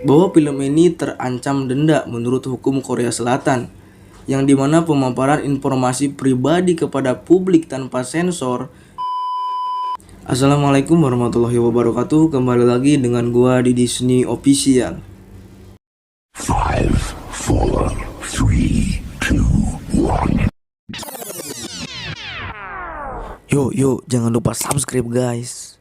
bahwa film ini terancam denda menurut hukum Korea Selatan, yang dimana pemaparan informasi pribadi kepada publik tanpa sensor. Assalamualaikum warahmatullahi wabarakatuh. Kembali lagi dengan gua di Disney Official. 5, 4, 3, 2, 1. Yuk, jangan lupa subscribe guys.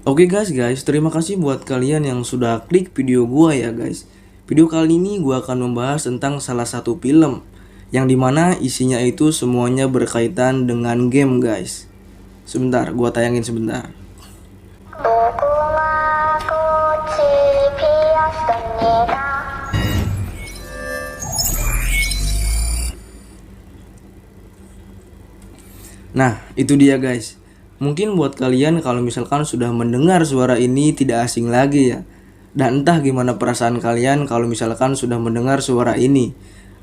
Oke guys, terima kasih buat kalian yang sudah klik video gua ya guys. Video kali ini gua akan membahas tentang salah satu film yang dimana isinya itu semuanya berkaitan dengan game guys. Sebentar, gua tayangin sebentar. Nah, itu dia guys. Mungkin buat kalian kalau misalkan sudah mendengar suara ini tidak asing lagi ya. Dan entah gimana perasaan kalian kalau misalkan sudah mendengar suara ini.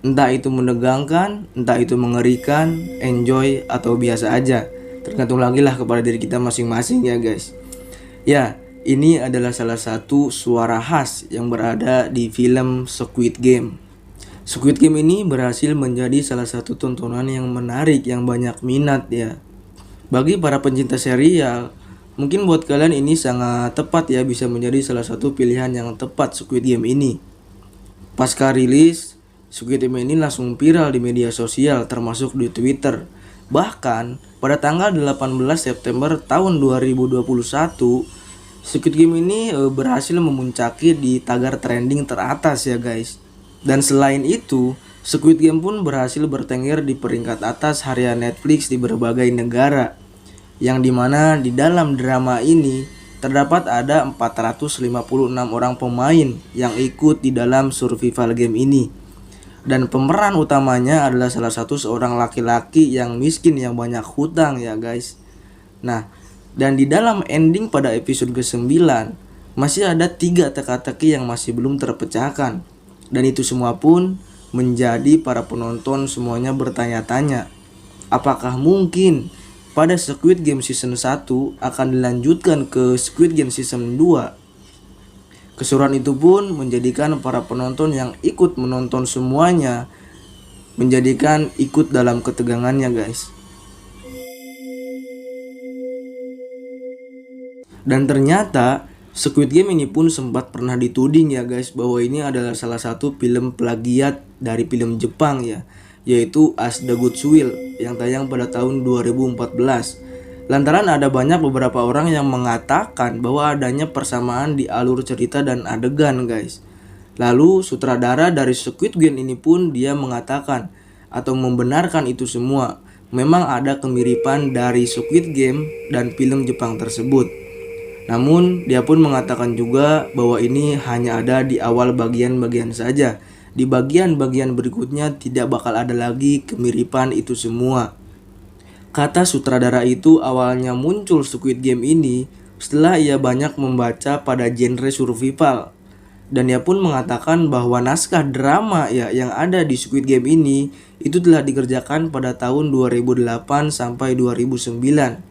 Entah itu menegangkan, entah itu mengerikan, enjoy, atau biasa aja. Tergantung lagi lah kepada diri kita masing-masing ya guys. Ya, ini adalah salah satu suara khas yang berada di film Squid Game. Squid Game ini berhasil menjadi salah satu tontonan yang menarik, yang banyak minat ya. Bagi para pencinta serial, mungkin buat kalian ini sangat tepat ya, bisa menjadi salah satu pilihan yang tepat Squid Game ini. Pasca rilis, Squid Game ini langsung viral di media sosial termasuk di Twitter. Bahkan pada tanggal 18 September tahun 2021, Squid Game ini berhasil memuncaki di tagar trending teratas ya guys. Dan selain itu, Squid Game pun berhasil bertengger di peringkat atas harian Netflix di berbagai negara. Yang dimana di dalam drama ini terdapat ada 456 orang pemain yang ikut di dalam survival game ini. Dan pemeran utamanya adalah salah satu seorang laki-laki yang miskin yang banyak hutang ya guys. Nah, dan di dalam ending pada episode ke-9 masih ada 3 teka-teki yang masih belum terpecahkan. Dan itu semua pun menjadi para penonton semuanya bertanya-tanya, apakah mungkin pada Squid Game Season 1 akan dilanjutkan ke Squid Game Season 2? Keseruan itu pun menjadikan para penonton yang ikut menonton semuanya menjadikan ikut dalam ketegangannya guys. Dan ternyata Squid Game ini pun sempat pernah dituding ya guys, bahwa ini adalah salah satu film plagiat dari film Jepang ya, yaitu As the Good Will yang tayang pada tahun 2014. Lantaran ada banyak beberapa orang yang mengatakan bahwa adanya persamaan di alur cerita dan adegan guys. Lalu sutradara dari Squid Game ini pun dia mengatakan atau membenarkan itu semua. Memang ada kemiripan dari Squid Game dan film Jepang tersebut. Namun dia pun mengatakan juga bahwa ini hanya ada di awal bagian-bagian saja. Di bagian-bagian berikutnya tidak bakal ada lagi kemiripan itu semua. Kata sutradara itu awalnya muncul Squid Game ini setelah ia banyak membaca pada genre survival. Dan dia pun mengatakan bahwa naskah drama ya yang ada di Squid Game ini itu telah dikerjakan pada tahun 2008 sampai 2009.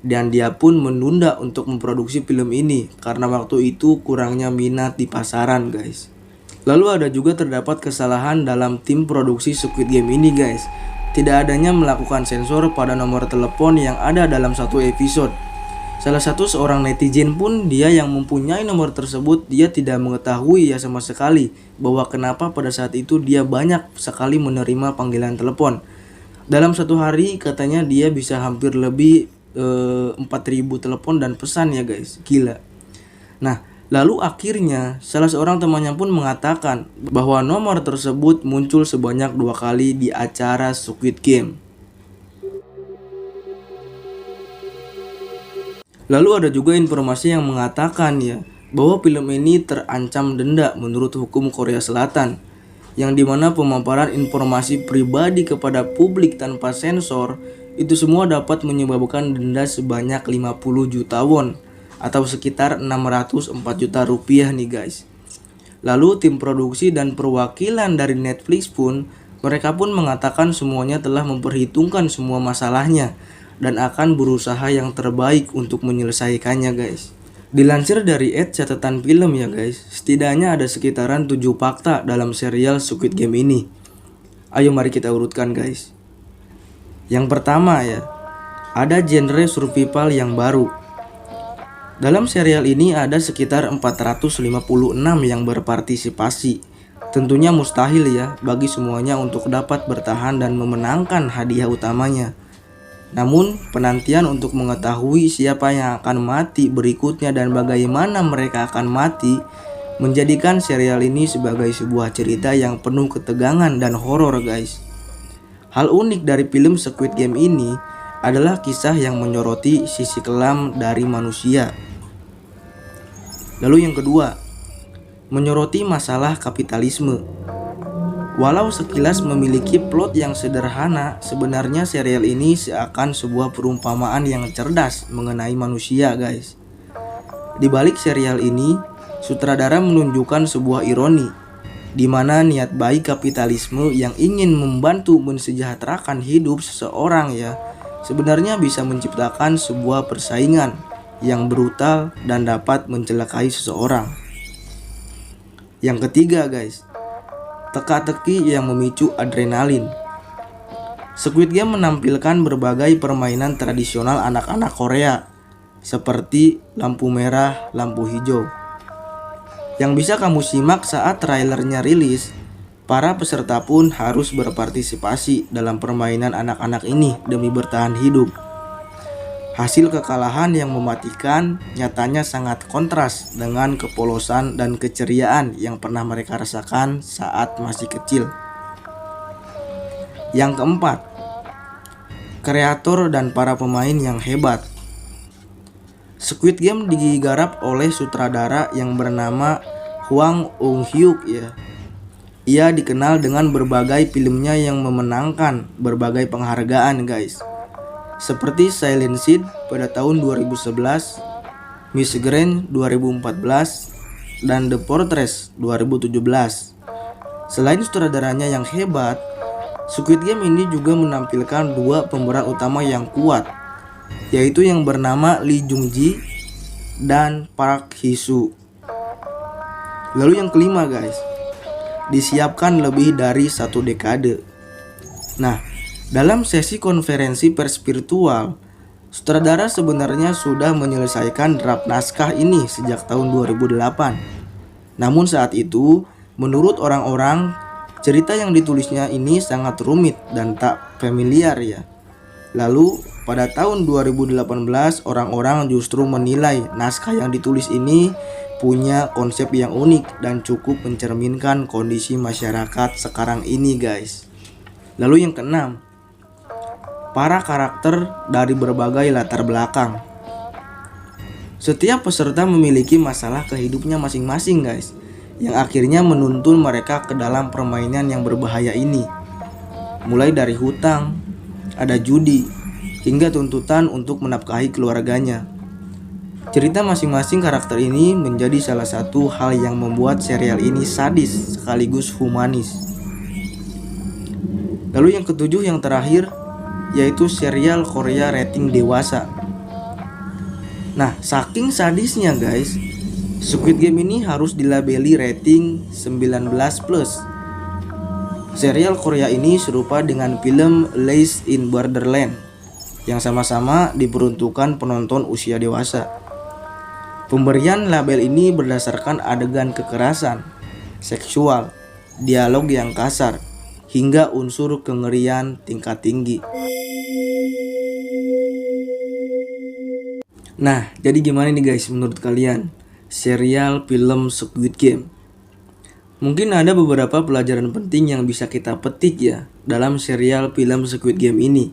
Dan dia pun menunda untuk memproduksi film ini karena waktu itu kurangnya minat di pasaran guys. Lalu ada juga terdapat kesalahan dalam tim produksi Squid Game ini guys. Tidak adanya melakukan sensor pada nomor telepon yang ada dalam satu episode. Salah satu seorang netizen pun dia yang mempunyai nomor tersebut, dia tidak mengetahui ya sama sekali bahwa kenapa pada saat itu dia banyak sekali menerima panggilan telepon. Dalam satu hari katanya dia bisa hampir lebih 4.000 telepon dan pesan ya guys, gila. Nah, lalu akhirnya salah seorang temannya pun mengatakan bahwa nomor tersebut muncul sebanyak 2 kali di acara Squid Game. Lalu ada juga informasi yang mengatakan ya bahwa film ini terancam denda menurut hukum Korea Selatan, yang dimana pemaparan informasi pribadi kepada publik tanpa sensor itu semua dapat menyebabkan denda sebanyak 50 juta won atau sekitar 604 juta rupiah nih guys. Lalu tim produksi dan perwakilan dari Netflix pun mereka pun mengatakan semuanya telah memperhitungkan semua masalahnya dan akan berusaha yang terbaik untuk menyelesaikannya guys. Dilansir dari catatan film ya guys, setidaknya ada sekitaran 7 fakta dalam serial Squid Game ini. Ayo mari kita urutkan guys. Yang pertama ya, ada genre survival yang baru. Dalam serial ini ada sekitar 456 yang berpartisipasi. Tentunya mustahil ya bagi semuanya untuk dapat bertahan dan memenangkan hadiah utamanya. Namun, penantian untuk mengetahui siapa yang akan mati berikutnya dan bagaimana mereka akan mati menjadikan serial ini sebagai sebuah cerita yang penuh ketegangan dan horor guys. Hal unik dari film Squid Game ini adalah kisah yang menyoroti sisi kelam dari manusia. Lalu yang kedua, menyoroti masalah kapitalisme. Walau sekilas memiliki plot yang sederhana, sebenarnya serial ini seakan sebuah perumpamaan yang cerdas mengenai manusia guys. Di balik serial ini, sutradara menunjukkan sebuah ironi, di mana niat baik kapitalisme yang ingin membantu mensejahterakan hidup seseorang ya, sebenarnya bisa menciptakan sebuah persaingan yang brutal dan dapat mencelakai seseorang. Yang ketiga guys, teka-teki yang memicu adrenalin. Squid Game menampilkan berbagai permainan tradisional anak-anak Korea seperti lampu merah, lampu hijau yang bisa kamu simak saat trailernya rilis. Para peserta pun harus berpartisipasi dalam permainan anak-anak ini demi bertahan hidup. Hasil kekalahan yang mematikan nyatanya sangat kontras dengan kepolosan dan keceriaan yang pernah mereka rasakan saat masih kecil. Yang keempat, kreator dan para pemain yang hebat. Squid Game digarap oleh sutradara yang bernama Hwang Eun-hyuk ya. Ia dikenal dengan berbagai filmnya yang memenangkan berbagai penghargaan guys. Seperti Silent Seed pada tahun 2011, Miss Grand 2014, dan The Fortress 2017. Selain sutradaranya yang hebat, Squid Game ini juga menampilkan dua pemeran utama yang kuat, yaitu yang bernama Lee Jung Ji dan Park Hee Soo. Lalu yang kelima guys, disiapkan lebih dari 1 dekade. Nah, dalam sesi konferensi pers virtual, sutradara sebenarnya sudah menyelesaikan draft naskah ini sejak tahun 2008. Namun saat itu, menurut orang-orang, cerita yang ditulisnya ini sangat rumit dan tak familiar ya. Lalu, pada tahun 2018, orang-orang justru menilai naskah yang ditulis ini punya konsep yang unik dan cukup mencerminkan kondisi masyarakat sekarang ini guys. Lalu yang keenam, para karakter dari berbagai latar belakang. Setiap peserta memiliki masalah kehidupnya masing-masing guys, yang akhirnya menuntun mereka ke dalam permainan yang berbahaya ini. Mulai dari hutang, ada judi, hingga tuntutan untuk menafkahi keluarganya. Cerita masing-masing karakter ini menjadi salah satu hal yang membuat serial ini sadis sekaligus humanis. Lalu yang ketujuh yang terakhir, yaitu serial Korea rating dewasa. Nah, saking sadisnya guys, Squid Game ini harus dilabeli rating 19+. Serial Korea ini serupa dengan film Alice in Borderland yang sama-sama diperuntukkan penonton usia dewasa. Pemberian label ini berdasarkan adegan kekerasan, seksual, dialog yang kasar, hingga unsur kengerian tingkat tinggi. Nah, jadi gimana nih guys menurut kalian serial film Squid Game? Mungkin ada beberapa pelajaran penting yang bisa kita petik ya dalam serial film Squid Game ini.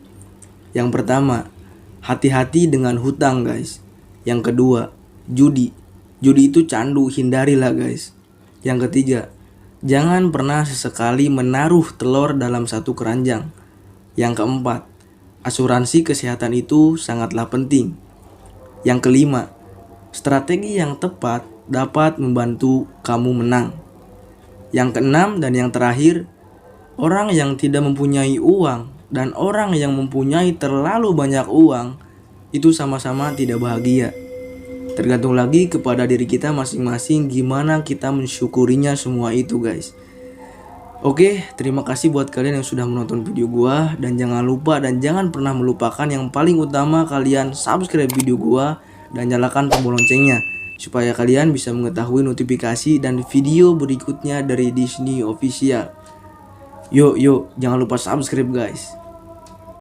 Yang pertama, hati-hati dengan hutang guys. Yang kedua, judi. Judi itu candu, hindarilah guys. Yang ketiga, jangan pernah sesekali menaruh telur dalam satu keranjang. Yang keempat, asuransi kesehatan itu sangatlah penting. Yang kelima, strategi yang tepat dapat membantu kamu menang. Yang keenam dan yang terakhir, orang yang tidak mempunyai uang dan orang yang mempunyai terlalu banyak uang itu sama-sama tidak bahagia. Tergantung lagi kepada diri kita masing-masing gimana kita mensyukurinya semua itu guys. Oke, terima kasih buat kalian yang sudah menonton video gua, dan jangan lupa dan jangan pernah melupakan yang paling utama, kalian subscribe video gua dan nyalakan tombol loncengnya supaya kalian bisa mengetahui notifikasi dan video berikutnya dari Disney Official. Yuk, jangan lupa subscribe guys.